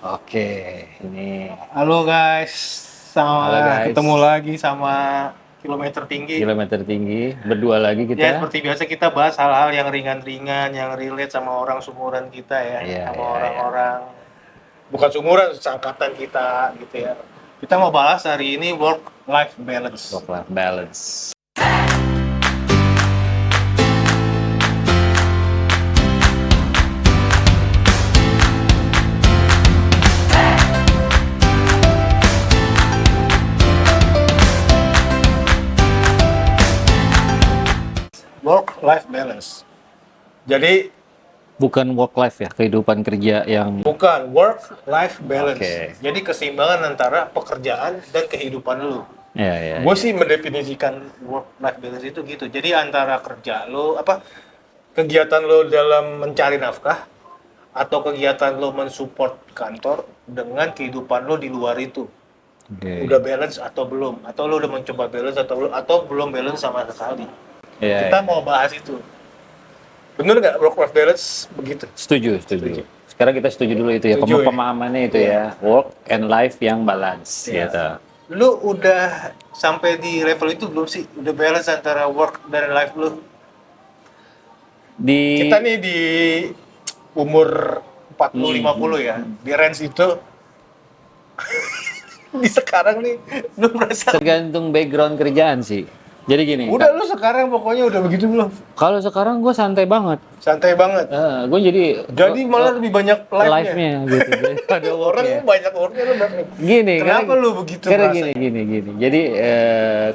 Oke, ini Halo guys, halo guys, ketemu lagi sama Kilometer Tinggi. kilometer tinggi, berdua lagi Ya kita. seperti biasa kita bahas hal-hal yang ringan-ringan, yang relate sama orang sumuran kita ya, Iya, sama iya, orang-orang bukan sumuran, seangkatan kita gitu ya. Kita mau bahas hari ini work-life balance. Work-life balance. Work-life balance. Jadi Bukan work life ya, kehidupan kerja yang bukan work-life balance. Oke. Jadi keseimbangan antara pekerjaan dan kehidupan lu. ya. Gue sih mendefinisikan work-life balance itu gitu. Jadi antara kerja lo, kegiatan lo dalam mencari nafkah atau kegiatan lo mensupport kantor dengan kehidupan lo di luar itu. Oke. Udah balance atau belum? Atau lo udah mencoba balance atau belum balance sama sekali? Iya, Kita iya. mau bahas itu. Bener nggak work-life balance begitu? Setuju. Sekarang kita setuju dulu itu ya, Setuju ya? pemahamannya itu Iya. ya, work and life yang balance Iya. gitu. Lu udah sampai di level itu belum sih? Udah balance antara work dan life lu? Di Kita nih di umur 40-50 ya, di range itu di sekarang nih lu merasa tergantung background kerjaan sih. Jadi gini, udah lu sekarang pokoknya udah begitu belum? kalau sekarang gue santai banget. Santai banget. Gue Jadi malah lebih banyak live-nya. live-nya gitu. Daripada Orang work-nya. lu banyak work-nya lu berapa? Gini, Kenapa lu begitu karena merasanya? gini. Jadi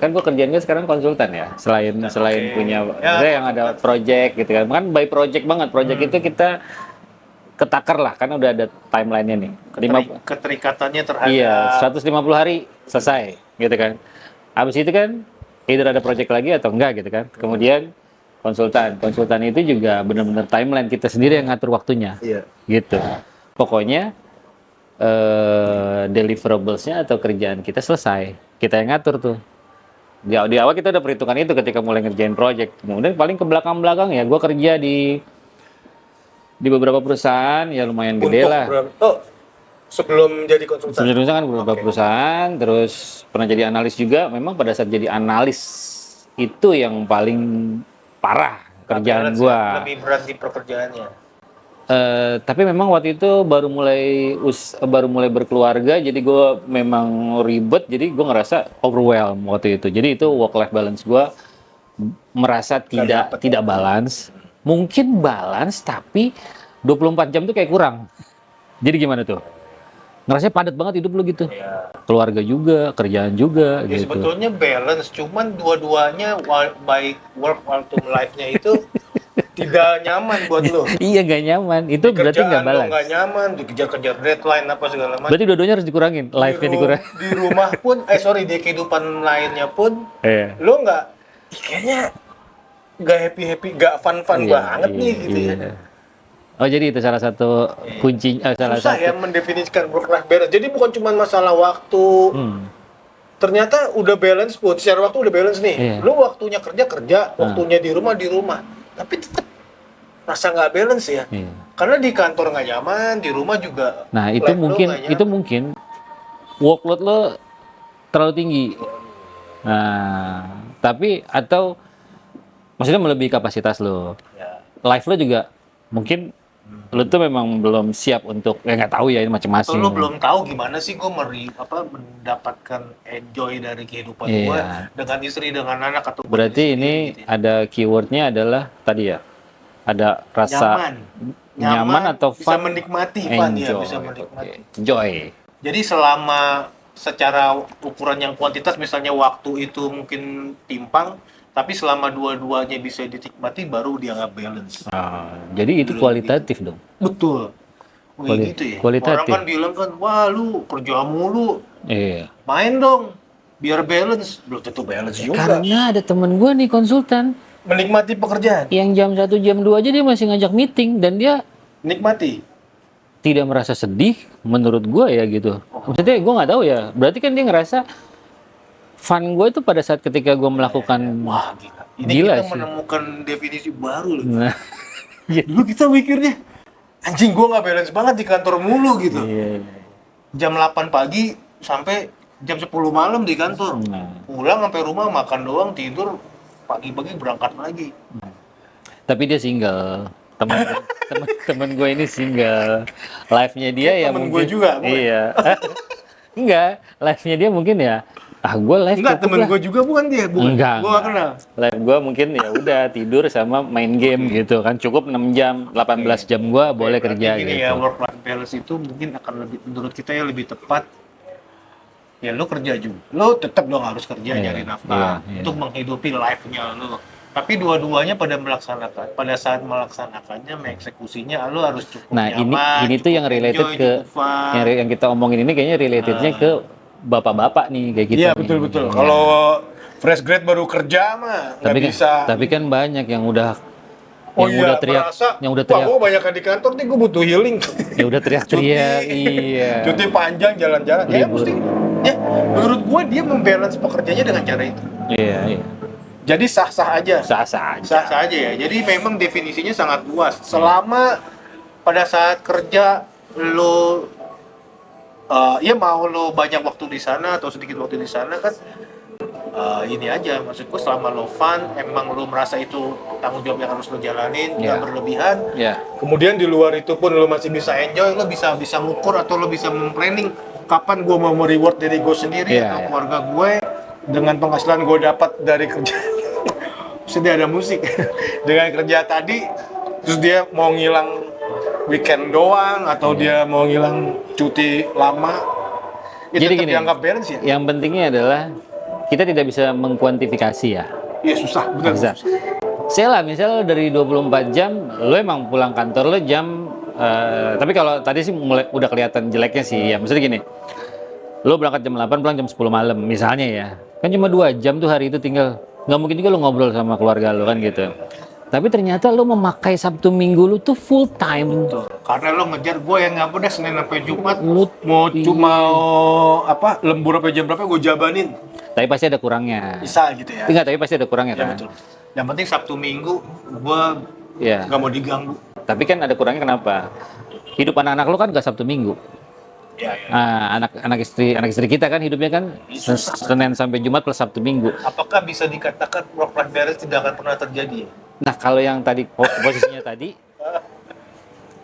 kan gue kerjaan gue sekarang konsultan ya. Selain Oke. punya Ya, saya yang ada project gitu kan. Kan by project banget. Project itu kita ketakar lah karena udah ada timeline-nya nih. Keterikatannya terhadap Iya, 150 hari selesai gitu kan. Habis itu kan either ada project lagi atau enggak gitu kan. Kemudian konsultan itu juga benar-benar timeline kita sendiri yang ngatur waktunya. Iya. Gitu. Pokoknya deliverables-nya atau kerjaan kita selesai, kita yang ngatur tuh. Di awal kita udah perhitungan itu ketika mulai ngerjain project. Kemudian paling ke belakang ya, gue kerja di beberapa perusahaan ya lumayan gede Untuk lah. sebelum jadi konsultan. Sebenarnya kan beberapa perusahaan, terus pernah jadi analis juga. Memang pada saat jadi analis itu yang paling parah kerjaan Balance gua. ya, lebih berat di pekerjaannya. Tapi memang waktu itu baru mulai berkeluarga, jadi gue memang ribet, jadi gue ngerasa overwhelmed waktu itu. Jadi itu work life balance gue merasa tidak balance. Mungkin balance tapi 24 jam tuh kayak kurang. Jadi gimana tuh? Ngerasanya padat banget hidup lu gitu. Ya. Keluarga juga, kerjaan juga Ya gitu. sebetulnya balance, cuman dua-duanya baik work maupun life-nya itu tidak nyaman buat lo. Iya, gak nyaman. Itu berarti nggak Kerjaan lo balance. nggak nyaman, dikejar-kejar deadline apa segala macam. Berarti dua-duanya harus dikurangin, life-nya dikurangin. Di rumah pun, di kehidupan lainnya pun, Iya. lo nggak, kayaknya nggak happy, nggak fun banget nih gitu ya. Oh, jadi itu salah satu kunci, salah Susah satu. ya mendefinisikan work life balance. Jadi bukan cuma masalah waktu. Ternyata udah balance pun, secara waktu udah balance nih. Iya. Lu waktunya kerja, waktunya di rumah. Tapi tetap rasa nggak balance ya. Iya. Karena di kantor nggak nyaman, di rumah juga. Nah, itu life lo mungkin nggak nyaman. itu mungkin workload lo terlalu tinggi. Nah, tapi atau maksudnya melebihi kapasitas lo. Ya. Life lo juga mungkin lo tuh memang belum siap untuk nggak tahu ya, ini Atau macam-macam. lu belum tahu gimana sih gue mendapatkan enjoy dari kehidupan Iya. gue dengan istri, dengan anak atau Berarti sendiri, ini gitu ya. ada keywordnya adalah tadi ya, ada rasa nyaman atau bisa fun, menikmati fun ya, enjoy. bisa menikmati. Oke. Enjoy. Jadi selama secara ukuran yang kuantitas misalnya waktu itu mungkin timpang, tapi selama dua-duanya bisa dinikmati baru dianggap balance. Jadi itu kualitatif dong. Betul. Gitu ya. Kualitatif. Orang kan bilang kan, wah lu kerja mulu, Iya. main dong biar balance. Belum tentu balance juga. Karena ada temen gue nih konsultan Menikmati pekerjaan, yang jam 1 jam 2 aja dia masih ngajak meeting dan dia nikmati. tidak merasa sedih menurut gue ya gitu. Maksudnya gue nggak tahu ya. Berarti kan dia ngerasa fun gue itu pada saat ketika gue melakukan. Wah gila. Ini Gila kita sih. menemukan definisi baru loh. Nah, Dulu kita mikirnya, anjing gue nggak balance banget di kantor mulu gitu. iya. jam 8 pagi sampai jam 10 malam di kantor. Nah, Pulang sampai rumah makan doang, tidur, pagi-pagi berangkat lagi. tapi dia single. Temen gue ini single. Live-nya dia Kayak ya temen gue mungkin. juga, Bu. Iya. Enggak, live-nya dia mungkin ya. Ah, gue live Enggak, cukup temen lah. gue juga bukan dia, bukan. Enggak, Gue gak kenal. Live gue mungkin ya udah tidur sama main game gitu kan. Cukup 6 jam, 18 jam gue boleh Berarti kerja gini gitu. ya, work life balance itu mungkin akan lebih, menurut kita ya lebih tepat. Ya lo kerja juga, lo tetap dong harus kerja Iya, nyari nafkah iya. untuk menghidupi life-nya lo. Tapi dua-duanya pada saat melaksanakannya, mengeksekusinya, lo harus cukup Nah, nyaman, ini tuh cukup yang related enjoy, ke cukup fun. yang kita omongin ini kayaknya relatednya ke bapak-bapak nih kayak kita Iya, nih. betul-betul. Ya. Kalau fresh grade baru kerja mah nggak Tapi kan, bisa. tapi kan banyak yang udah Oh yang iya, udah teriak, merasa, yang udah wah teriak, gue banyak di kantor nih, gue butuh healing. yang udah teriak-teriak, iya. Cuti panjang, jalan-jalan. Ya Libur. mesti, ya menurut gue dia membalance pekerjaannya dengan cara itu. Iya, iya. Jadi sah-sah aja. Sah-sah aja. Sah-sah aja ya. Jadi memang definisinya sangat luas. Selama pada saat kerja lo ya mau lo banyak waktu di sana atau sedikit waktu di sana kan ini aja maksudku, selama lo fun, emang lo merasa itu tanggung jawab yang harus lo jalanin, nggak Ya. berlebihan. Ya. Kemudian di luar itu pun lo masih bisa enjoy, lo bisa ngukur atau lo bisa memplanning kapan gue mau reward diri gue sendiri Iya, atau iya. keluarga gue dengan penghasilan gue dapat dari kerja. Sedih ada musik. Dengan kerja tadi, terus dia mau ngilang weekend doang atau dia mau ngilang cuti lama, itu Jadi tetap gini, dianggap balance ya? yang pentingnya adalah kita tidak bisa mengkuantifikasi ya. Iya susah, benar. Bisa. Saya lah, misal dari 24 jam, lo emang pulang kantor lo jam, tapi kalau tadi sih mulai udah kelihatan jeleknya sih, ya maksudnya gini, lo berangkat jam 8, pulang jam 10 malam, misalnya ya, kan cuma 2 jam tuh hari itu tinggal, nggak mungkin juga lo ngobrol sama keluarga lo kan gitu. Tapi ternyata lo memakai Sabtu Minggu lo tuh full time. Tuh, karena lo ngejar gue yang nggak udah Senin sampai Jumat Lu- mau cuma apa lembur sampai jam berapa gue jabanin Tapi pasti ada kurangnya. bisa gitu ya. Enggak, tapi pasti ada kurangnya Ya kan. betul. Yang penting Sabtu Minggu gue Ya. nggak mau diganggu. Tapi kan ada kurangnya kenapa? Hidup anak-anak lo kan gak Sabtu Minggu. Ya, ya. Anak istri kita kan hidupnya kan Senin sampai Jumat plus Sabtu Minggu. Apakah bisa dikatakan work life balance tidak akan pernah terjadi? Nah, kalau yang tadi posisinya tadi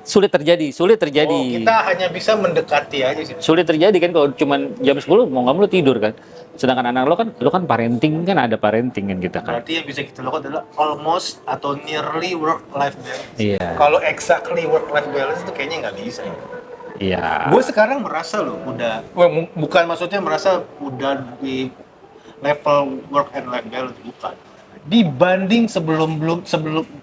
sulit terjadi. Oh, kita hanya bisa mendekati aja sih. Sulit terjadi kan kalau cuman jam 10 mau nggak mau lo tidur kan. Sedangkan anak lo kan parenting, kan ada parenting kan kita kan. Berarti yang bisa kita lakukan adalah almost atau nearly work life balance. Iya. Kalau exactly work life balance itu kayaknya nggak bisa. Iya. Gue sekarang merasa loh udah, bukan maksudnya merasa udah di level work and life balance, bukan. Dibanding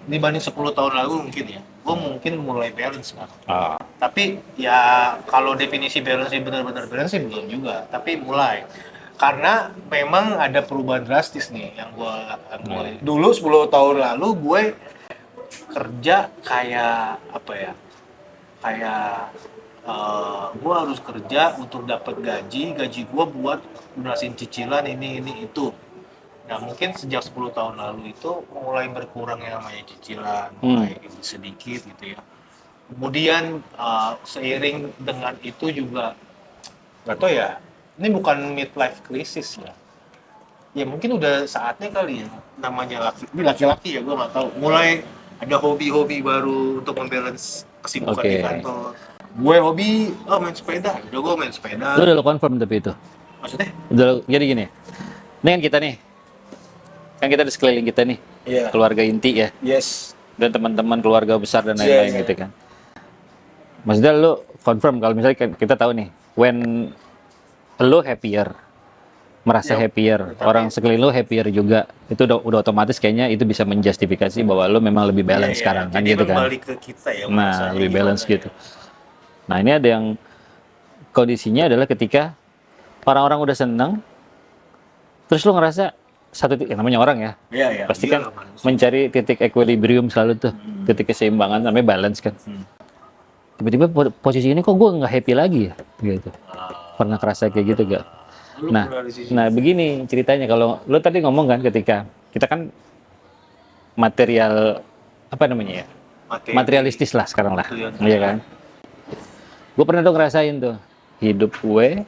dibanding 10 tahun lalu mungkin ya, gue mungkin mulai balance sekarang. Ah. Tapi ya kalau definisi balance benar-benar balance sih belum juga, tapi mulai. Karena memang ada perubahan drastis nih yang gue dulu 10 tahun lalu gue kerja kayak apa ya? Kayak gue harus kerja untuk dapat gaji gue buat lunasin cicilan ini itu. Nah mungkin sejak 10 tahun lalu itu mulai berkurang yang namanya cicilan, mulai sedikit gitu ya. Kemudian seiring dengan itu juga, nggak tahu ya, ini bukan midlife crisis ya. Ya mungkin udah saatnya kali ya, namanya laki-laki ya, gue nggak tahu. Mulai ada hobi-hobi baru untuk membalance kesibukan di Oke. kantor. Gue hobi, main sepeda, udah gue main sepeda. Lo udah lo confirm tapi itu. Maksudnya? Jadi gini. Ini kan kita nih. Kan kita di sekeliling kita nih. Iya. Keluarga inti ya. Yes. Dan teman-teman keluarga besar dan Iya, lain-lain iya. gitu kan. Maksudnya lo confirm kalau misalnya kita tahu nih, when lo happier, merasa Ya, happier, tapi- orang sekeliling lo happier juga, itu udah otomatis kayaknya itu bisa menjustifikasi bahwa lo memang lebih balance Iya, sekarang iya. kan Jadi gitu kan. kembali ke kita ya. Nah, merasanya lebih balance gimana gitu. Nah, ini ada yang kondisinya adalah ketika orang-orang udah seneng, terus lo ngerasa yang namanya orang ya, Iya, iya. pasti Iya kan lah, manusia. mencari titik equilibrium selalu tuh, titik keseimbangan namanya balance kan. Tiba-tiba posisi ini kok gue nggak happy lagi ya, gitu. Pernah kerasa kayak gitu gak? Lu Nah, pernah di sisi- nah begini ceritanya, kalau lo tadi ngomong kan ketika kita kan material apa namanya ya, materi. materialistis lah sekarang lah, Itu yang- iya kan? Gue pernah tuh ngerasain tuh hidup gue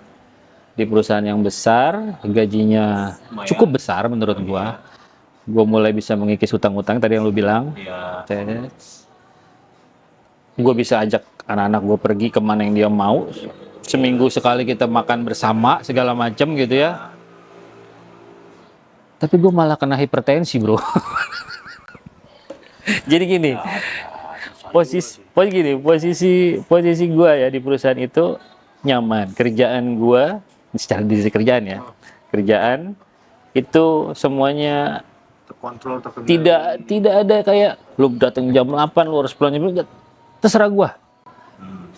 di perusahaan yang besar, gajinya Lumayan. cukup besar menurut gue. Gue mulai bisa mengikis hutang-hutang tadi yang lu bilang. Iya. Gue bisa ajak anak-anak gue pergi kemana yang dia mau. Seminggu sekali kita makan bersama segala macam gitu ya. Tapi gue malah kena hipertensi, bro. Jadi gini, posisi gue ya di perusahaan itu nyaman. Kerjaan gue secara diri kerjaan ya, kerjaan itu semuanya Terkontrol, terkendali. tidak ada kayak lu datang jam 8 lu harus pulang jam 9. Terserah gue,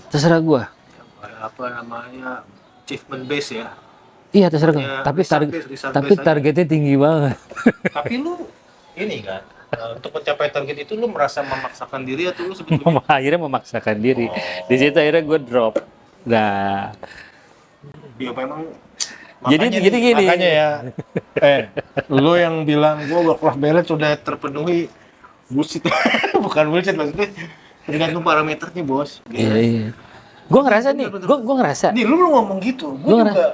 terserah gue. Kayak apa namanya, achievement base ya. Iya terserah gue. Ya, Tapi result tapi base aja. targetnya tinggi banget. Tapi lu ini kan, untuk mencapai target itu lu merasa memaksakan diri atau lu sebetulnya Akhirnya memaksakan diri. Di situ akhirnya gue drop. Nah, ya memang Jadi gini. makanya ya lu yang bilang gua work life balance sudah terpenuhi, bullshit. Bukan bullshit, maksudnya tergantung parameternya, bos. Iya. Gue ngerasa nih, gue ngerasa. Nih lu ngomong gitu, Gua gua juga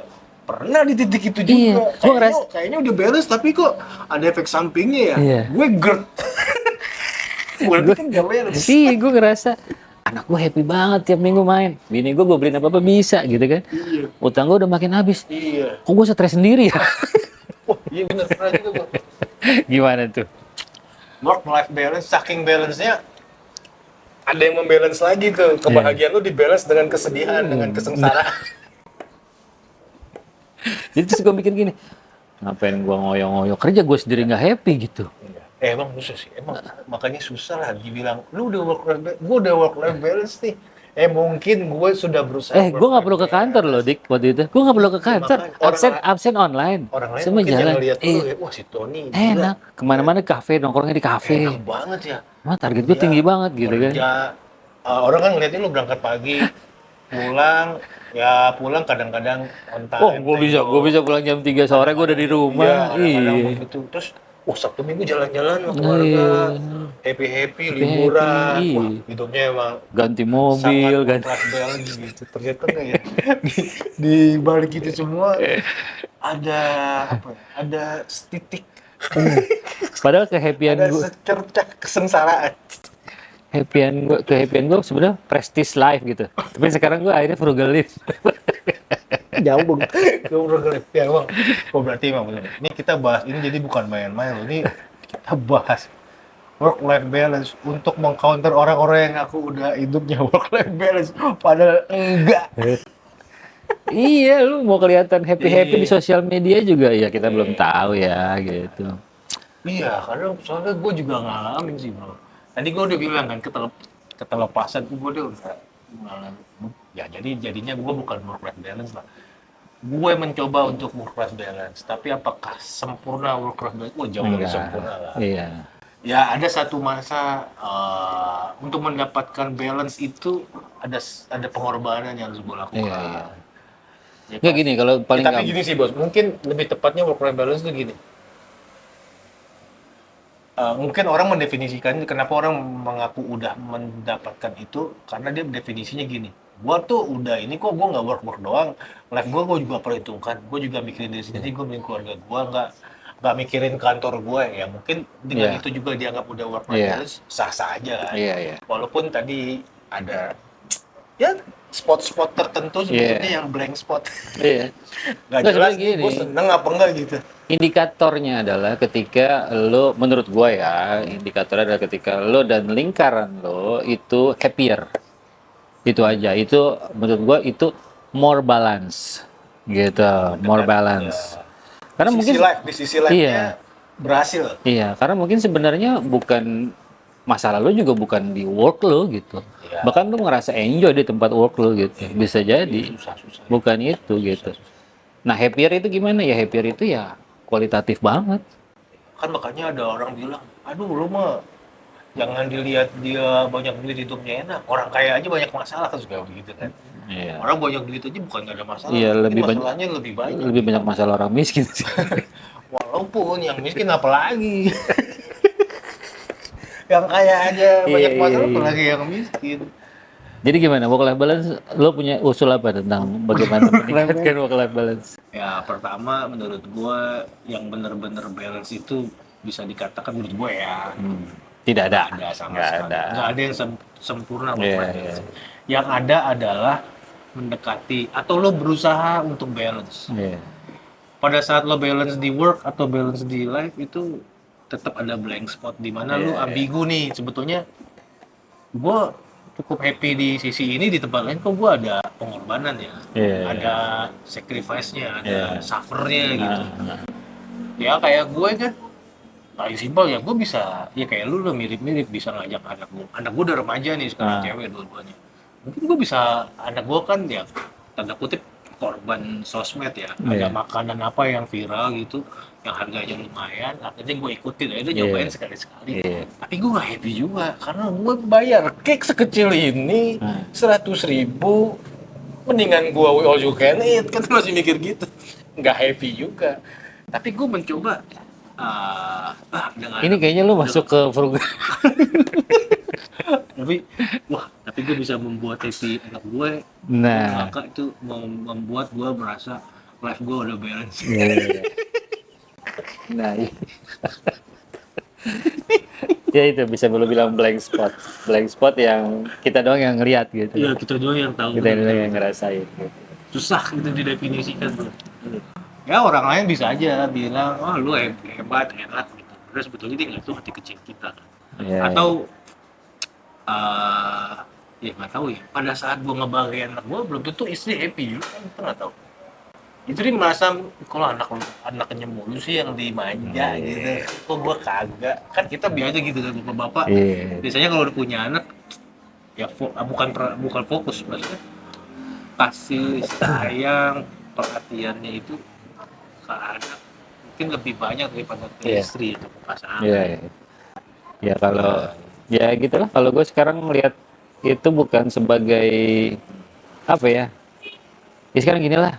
pernah di titik itu juga. Iya, gua ngerasa- Kayaknya udah balance tapi kok ada efek sampingnya ya. Iya. Gue GERD. Berarti kan gak balance. Iya, gue ngerasa anak gue happy banget tiap minggu main. Bini gue beliin apa-apa bisa gitu kan. Iya. Utang gue udah makin habis. Iya. Kok gue stres sendiri ya? Oh, iya bener, pernah juga gua. Gimana tuh? Work life balance, saking balance-nya ada yang membalance lagi tuh. Kebahagiaan lu dibalance dengan kesedihan, dengan kesengsaraan. Jadi terus gue mikir gini, ngapain gue ngoyo-ngoyo kerja gue sendiri nggak happy gitu. Emang susah sih, emang makanya susah lah dibilang, lu udah work life balance, gue udah work life balance nih. Mungkin gue sudah berusaha. Gue nggak perlu ke kantor loh, Dik, waktu itu. Gue nggak perlu ke kantor, makanya absen online. Orang lain Semua mungkin jalan. yang ngeliat lu Iya, ya, wah si Tony enak. Kemana-mana kafe, nongkrongnya di kafe. enak banget ya. Wah, target gue tinggi banget gitu kan. Kerja, orang kan ngeliatnya lu berangkat pagi, pulang kadang-kadang on time. Oh, gue bisa pulang jam 3 sore, gue udah di rumah. Kadang-kadang Iya. begitu. Terus, Sabtu Minggu jalan-jalan sama keluarga, happy-happy, liburan. Iya. Wah, hidupnya emang Ganti mobil, sangat ganti. work-life balance gitu. Ternyata enggak ya. Di balik itu semua ada apa? Ya? Ada titik, Padahal kehappyan ada gue, secercah kesengsaraan. kehappyan gue sebenarnya prestige life gitu. Tapi sekarang gue akhirnya frugal life. Nyambung ke program ya bang. Oh berarti emang benar. Ini kita bahas ini jadi bukan main-main loh. Ini kita bahas work life balance untuk mengcounter orang-orang yang aku udah hidupnya work life balance padahal enggak. Iya, lu mau kelihatan happy Iya. di sosial media juga ya kita belum tahu ya gitu. Iya, karena soalnya gue juga ngalamin sih bro. Tadi gue udah bilang kan ketelepasan gue udah ngalamin. Ya jadinya gue bukan work life balance lah. Gue mencoba untuk work life balance, tapi apakah sempurna work life balance? Wah jauh dari Enggak. sempurna lah. Iya. Ya ada satu masa untuk mendapatkan balance itu ada pengorbanan yang harus gue lakukan. Iya. Ya, Nggak gini kalau paling tapi gini sih bos, mungkin lebih tepatnya work life balance itu gini. Mungkin orang mendefinisikan kenapa orang mengaku udah mendapatkan itu karena dia definisinya gini. Gua tuh udah ini kok gua nggak work doang, life gua juga perhitungkan. Gua juga mikirin diri sendiri, gua mikirin keluarga gua, nggak mikirin kantor gua ya. Mungkin dengan Iya. itu juga dianggap udah work life Iya. balance, sah-sah aja kan. Iya. Walaupun tadi ada ya spot-spot tertentu sebetulnya yang blank spot. Iya. Nggak Nggak, jelas sebenarnya gini. gua seneng apa enggak gitu. Indikatornya adalah ketika lo, menurut gua ya, indikatornya adalah ketika lo dan lingkaran lo itu happier. Itu aja. Itu menurut gua itu more balance. Gitu, more balance. Karena mungkin Di sisi life-nya Iya. berhasil. Iya, karena mungkin sebenarnya bukan masalah lo juga bukan di work lo gitu. Iya. Bahkan lo ngerasa enjoy di tempat work lo gitu. Bisa jadi. Susah. Bukan itu gitu. Nah, happier itu gimana ya? Happier itu ya kualitatif banget. Kan makanya ada orang bilang, aduh lu mah jangan dilihat dia banyak duit hidupnya enak. Orang kaya aja banyak masalah kan suka begitu kan. Iya. Orang banyak duit aja bukan nggak ada masalah. Iya, tapi lebih banyak- masalahnya lebih banyak. Lebih banyak masalah orang miskin sih. Walaupun yang miskin apalagi. Yang kaya aja banyak Iya, masalah iya. apalagi yang miskin. Jadi gimana work life balance? Lo punya usul apa tentang bagaimana meningkatkan work life balance? Ya pertama menurut gua yang bener-bener balance itu bisa dikatakan menurut gue ya Tidak ada. nggak ada sama Nggak sekali ada. nggak ada yang sempurna work Iya, life iya. balance. Yang ada adalah mendekati atau lo berusaha untuk balance. Iya. Pada saat lo balance di work atau balance di life itu tetap ada blank spot di mana lo Iya, ambigu nih sebetulnya gue cukup happy di sisi ini di tempat lain kok gue ada pengorbanan ya Iya, ada sacrifice-nya ada Iya. suffer-nya gitu Nah, ya kayak gue kan paling simpel ya gue bisa ya kayak lu mirip-mirip bisa ngajak anak gue udah remaja nih sekarang Ah. cewek dua-duanya mungkin gue bisa anak gue kan ya tanda kutip korban sosmed ya ada Iya. makanan apa yang viral gitu yang harganya lumayan akhirnya gue ikutin aja Iya. nyobain sekali-sekali Iya. tapi gue gak happy juga karena gue bayar cake sekecil ini 100.000 mendingan gue all you can eat kan masih mikir gitu nggak happy juga tapi gue mencoba dengan Ini kayaknya lo masuk ke program. tapi gue bisa membuat happy anak gue Nah, maka itu membuat gue merasa life gue udah balance iya. Nah, iya. Ya itu bisa lo bilang blank spot yang kita doang yang ngeliat gitu. ya kita doang yang tahu Kita doang yang ngerasain. Gitu. susah gitu didefinisikan tuh ya orang lain bisa aja bilang oh lu hebat enak gitu terus sebetulnya dia nggak tahu hati kecil kita Iya, atau ya nggak tahu ya pada saat gua ngebahagiain anak gua belum tentu istri happy juga kan kita nggak tahu istri merasa kalau anaknya mulu sih yang dimanja gitu kok gua kagak kan kita biasa gitu kan bapak-bapak Iya. biasanya kalau udah punya anak ya bukan fokus maksudnya kasih sayang perhatiannya itu ke anak mungkin lebih banyak daripada ke Iya. istri atau ke pasangan Iya, iya. Ya kalau ya gitulah kalau gue sekarang melihat itu bukan sebagai apa ya? Ya sekarang gini lah.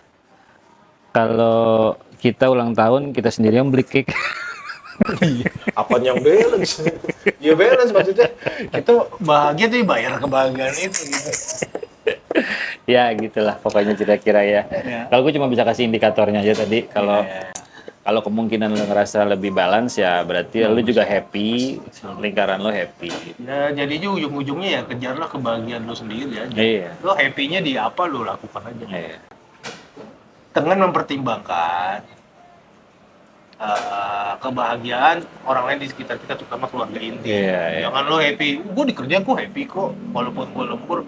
Kalau kita ulang tahun kita sendiri yang beli cake. apa yang balance ya balance maksudnya kita bahagia tuh bayar kebahagiaan itu gitu Ya gitulah pokoknya kira-kira ya. Kalau gue cuma bisa kasih indikatornya aja tadi kalau kemungkinan lo ngerasa lebih balance ya berarti lo juga happy, lingkaran lo happy. ya jadinya ujung-ujungnya ya kejarlah kebahagiaan lo sendiri aja Iya. lo happy-nya di apa lo lakukan aja Iya. dengan mempertimbangkan kebahagiaan orang lain di sekitar kita terutama keluarga inti Iya, iya. jangan lo happy gue di kerjaan gue happy kok walaupun gue lembur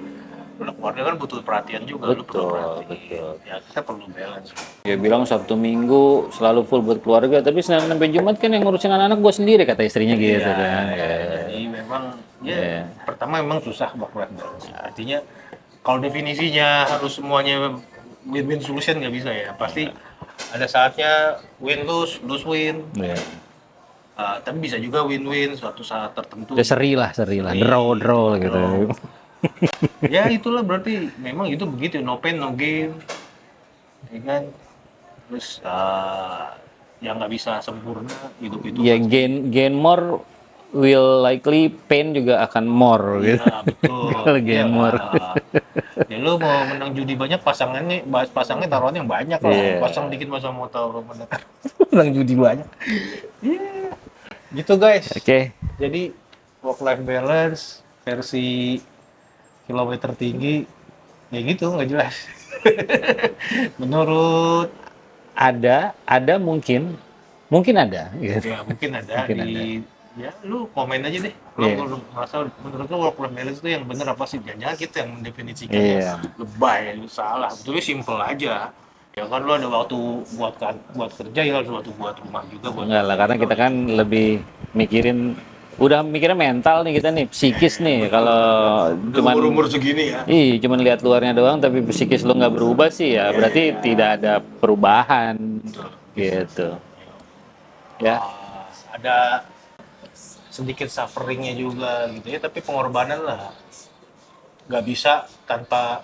keluarga kan butuh perhatian juga lo perlu perhatian Betul. ya kita perlu balance Ya bilang Sabtu Minggu selalu full buat keluarga, tapi Senin sampai Jumat kan yang ngurusin anak-anak gue sendiri kata istrinya gitu kan. Ya. jadi memang ya Iya. pertama memang susah work-life balance artinya kalau definisinya harus semuanya win-win solution nggak bisa ya pasti ada saatnya win lose win Ya. tapi bisa juga win-win suatu saat tertentu Ya seri lah, draw gitu. ya itulah berarti memang itu begitu no pain no gain ya kan terus yang nggak bisa sempurna hidup itu Ya gain more will likely pain juga akan more gitu. ya betul Kalau gain more. ya lu mau menang judi banyak pasangnya taruhan yang banyak lah Iya. pasang dikit masa mau taruh menang menang judi banyak gitu guys Oke. jadi work life balance versi kilometer tinggi ya gitu nggak jelas menurut Ada mungkin ada gitu. ya mungkin ada ya lu komen aja deh Iya. lu merasa menurut lu work life balance itu yang bener apa sih jangan kita yang mendefinisikan Iya. lebay lu salah betulnya simple aja ya kan lu ada waktu buat kerja ya harus waktu buat rumah juga buat Enggak lah, karena kita kan lebih udah mikirnya mental nih kita nih, psikis nih. Kalau cuman umur segini ya cuman lihat luarnya doang tapi psikis lo nggak berubah sih ya berarti tidak ada perubahan gitu. Ya. ada sedikit sufferingnya juga gitu ya tapi pengorbanan lah nggak bisa tanpa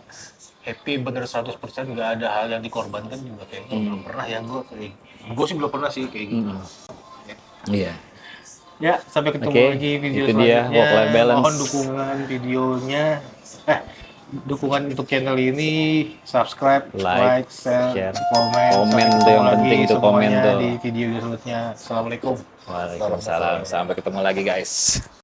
happy bener 100% nggak ada hal yang dikorbankan juga kayaknya belum pernah ya gue sih belum pernah sih kayak gitu Iya. ya sampai ketemu Oke, lagi video itu dia, selanjutnya work life balance. mohon dukungan videonya dukungan untuk channel ini, subscribe, Like, share, share, komen. komen Sampai tuh yang ketemu lagi penting tuh, komen semuanya tuh. di video selanjutnya. Assalamualaikum. Waalaikumsalam. Sampai ketemu lagi guys.